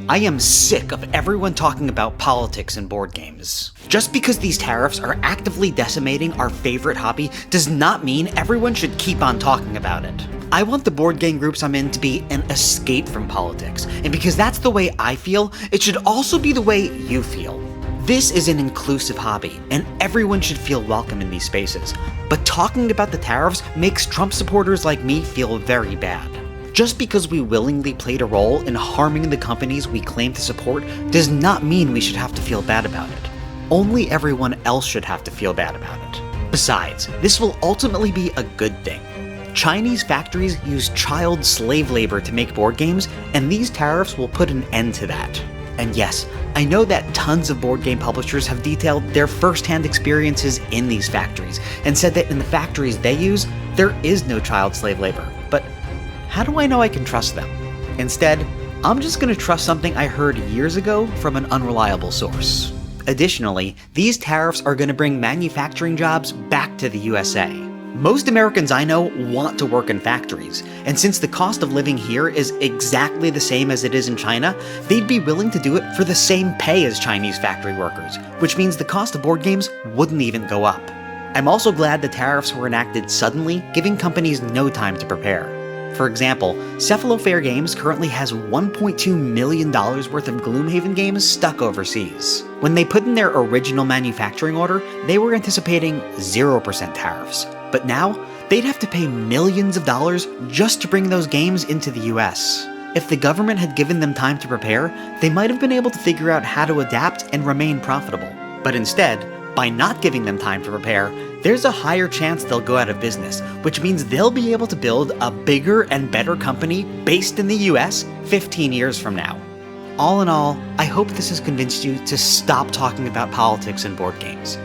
I am sick of everyone talking about politics in board games. Just because these tariffs are actively decimating our favorite hobby does not mean everyone should keep on talking about it. I want the board game groups I'm in to be an escape from politics, and because that's the way I feel, it should also be the way you feel. This is an inclusive hobby, and everyone should feel welcome in these spaces, but talking about the tariffs makes Trump supporters like me feel very bad. Just because we willingly played a role in harming the companies we claim to support does not mean we should have to feel bad about it. Only everyone else should have to feel bad about it. Besides, this will ultimately be a good thing. Chinese factories use child slave labor to make board games, and these tariffs will put an end to that. And yes, I know that tons of board game publishers have detailed their first-hand experiences in these factories, and said that in the factories they use, there is no child slave labor. But how do I know I can trust them? Instead, I'm just going to trust something I heard years ago from an unreliable source. Additionally, these tariffs are going to bring manufacturing jobs back to the USA. Most Americans I know want to work in factories, and since the cost of living here is exactly the same as it is in China, they'd be willing to do it for the same pay as Chinese factory workers, which means the cost of board games wouldn't even go up. I'm also glad the tariffs were enacted suddenly, giving companies no time to prepare. For example, Cephalofair Games currently has $1.2 million worth of Gloomhaven games stuck overseas. When they put in their original manufacturing order, they were anticipating 0% tariffs, but now they'd have to pay millions of dollars just to bring those games into the US. If the government had given them time to prepare, they might have been able to figure out how to adapt and remain profitable. But instead, by not giving them time to prepare, there's a higher chance they'll go out of business, which means they'll be able to build a bigger and better company based in the US 15 years from now. All in all, I hope this has convinced you to stop talking about politics in board games.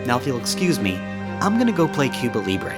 Now if you'll excuse me, I'm gonna go play Cuba Libre.